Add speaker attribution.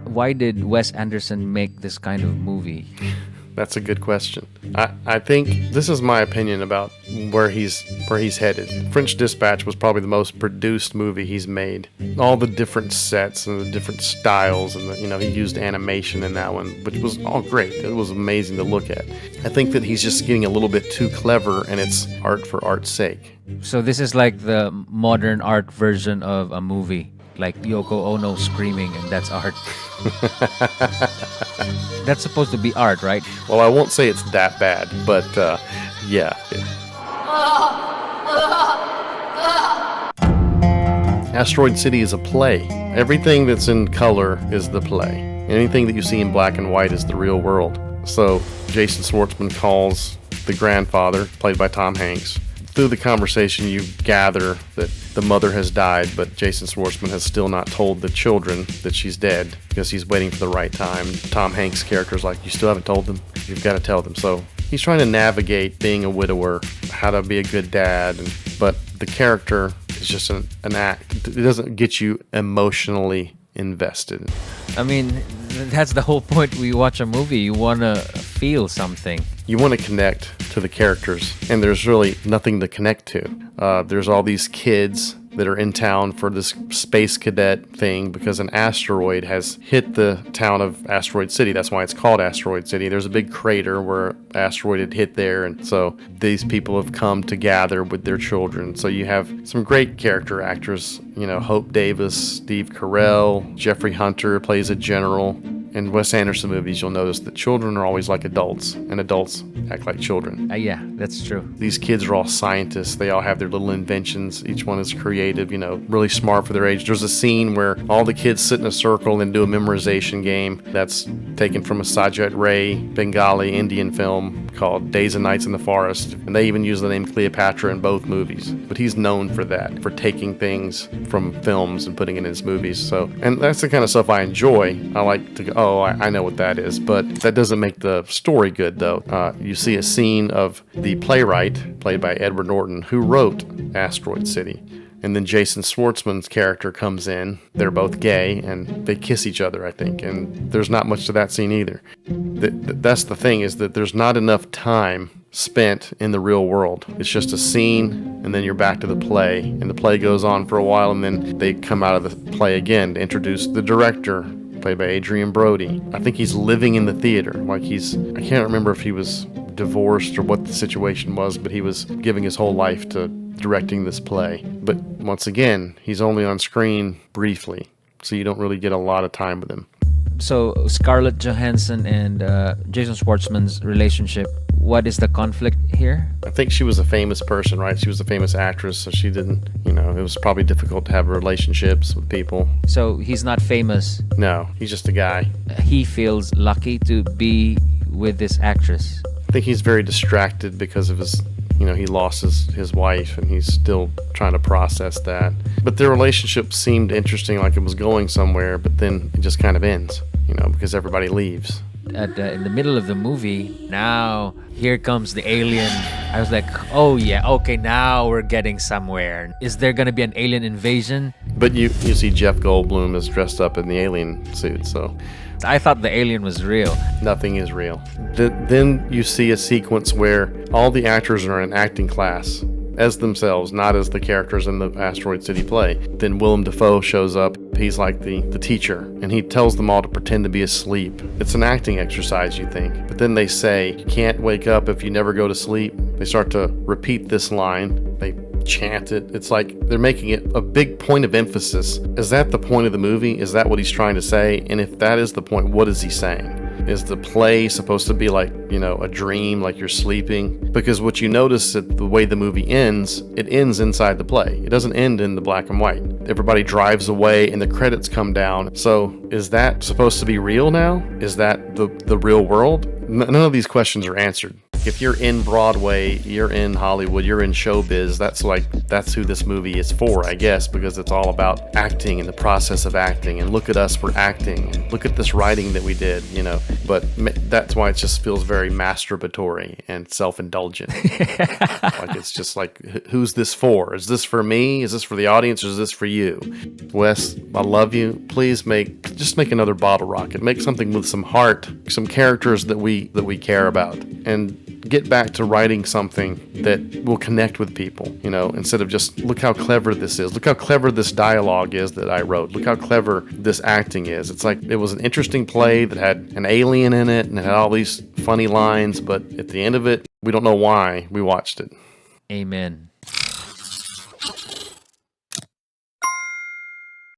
Speaker 1: Why did Wes Anderson make this kind of movie?
Speaker 2: That's a good question. I think this is my opinion about where he's headed. French Dispatch was probably the most produced movie he's made. All the different sets and the different styles, and he used animation in that one, which was all great. It was amazing to look at. I think that he's just getting a little bit too clever, and it's art for art's sake.
Speaker 1: So this is like the modern art version of a movie, like Yoko Ono screaming, and that's art. That's supposed to be art, right?
Speaker 2: Well, I won't say it's that bad, but yeah. Asteroid City is a play. Everything that's in color is the play. Anything that you see in black and white is the real world. So Jason Schwartzman calls the grandfather, played by Tom Hanks. Through the conversation, you gather that the mother has died, but Jason Schwartzman has still not told the children that she's dead because he's waiting for the right time. Tom Hanks' character is like, you still haven't told them? You've got to tell them. So he's trying to navigate being a widower, how to be a good dad, but the character is just an act. It doesn't get you emotionally invested.
Speaker 1: I mean, that's the whole point. We watch a movie, you want to feel something.
Speaker 2: You want to connect to the characters, and there's really nothing to connect to. There's all these kids that are in town for this space cadet thing because an asteroid has hit the town of Asteroid City. That's why it's called Asteroid City. There's a big crater where an asteroid had hit there, and so these people have come to gather with their children. So you have some great character actors, Hope Davis, Steve Carell, Jeffrey Hunter plays a general. In Wes Anderson movies, you'll notice that children are always like adults, and adults act like children.
Speaker 1: Yeah, that's true.
Speaker 2: These kids are all scientists. They all have their little inventions. Each one is creative, really smart for their age. There's a scene where all the kids sit in a circle and do a memorization game that's taken from a Sajid Ray Bengali Indian film called Days and Nights in the Forest. And they even use the name Cleopatra in both movies. But he's known for that, for taking things from films and putting it in his movies. And that's the kind of stuff I enjoy. I like to go, I know what that is, but that doesn't make the story good, though. You see a scene of the playwright, played by Edward Norton, who wrote Asteroid City. And then Jason Schwartzman's character comes in. They're both gay, and they kiss each other, I think. And there's not much to that scene either. That's the thing, is that there's not enough time spent in the real world. It's just a scene, and then you're back to the play. And the play goes on for a while, and then they come out of the play again to introduce the director, played by Adrian Brody. I think he's living in the theater. I can't remember if he was divorced or what the situation was, but he was giving his whole life to directing this play. But once again, he's only on screen briefly, so you don't really get a lot of time with him.
Speaker 1: So Scarlett Johansson and Jason Schwartzman's relationship, what is the conflict here?
Speaker 2: I think she was a famous person, right? She was a famous actress, so she didn't, it was probably difficult to have relationships with people.
Speaker 1: So he's not famous?
Speaker 2: No, he's just a guy.
Speaker 1: He feels lucky to be with this actress.
Speaker 2: I think he's very distracted because of his, he lost his wife, and he's still trying to process that. But their relationship seemed interesting, like it was going somewhere, but then it just kind of ends, because everybody leaves.
Speaker 1: In the middle of the movie, now here comes the alien. I was like, oh yeah, okay, now we're getting somewhere. Is there gonna be an alien invasion?
Speaker 2: But you see Jeff Goldblum is dressed up in the alien suit, so
Speaker 1: I thought the alien was real.
Speaker 2: Nothing is real. Then you see a sequence where all the actors are in acting class as themselves, not as the characters in the Asteroid City play. Then Willem Dafoe shows up. He's like the teacher, and he tells them all to pretend to be asleep. It's an acting exercise, you think. But then they say, you can't wake up if you never go to sleep. They start to repeat this line. They chant it. It's like they're making it a big point of emphasis. Is that the point of the movie? Is that what he's trying to say? And if that is the point, what is he saying? Is the play supposed to be like, a dream, like you're sleeping? Because what you notice that the way the movie ends, it ends inside the play. It doesn't end in the black and white. Everybody drives away and the credits come down. So is that supposed to be real now? Is that the real world? None of these questions are answered. If you're in Broadway, you're in Hollywood, you're in showbiz, that's who this movie is for, I guess, because it's all about acting and the process of acting. And look at us, we're acting. And look at this writing that we did, But that's why it just feels very masturbatory and self-indulgent. Like it's just like, who's this for? Is this for me? Is this for the audience? Or is this for you? Wes, I love you. Please make just make another Bottle Rocket. Make something with some heart, some characters that we care about, and get back to writing something that will connect with people, instead of just, look how clever this is. Look how clever this dialogue is that I wrote. Look how clever this acting is. It's like, it was an interesting play that had an alien in it and it had all these funny lines, but at the end of it, we don't know why we watched it.
Speaker 1: Amen.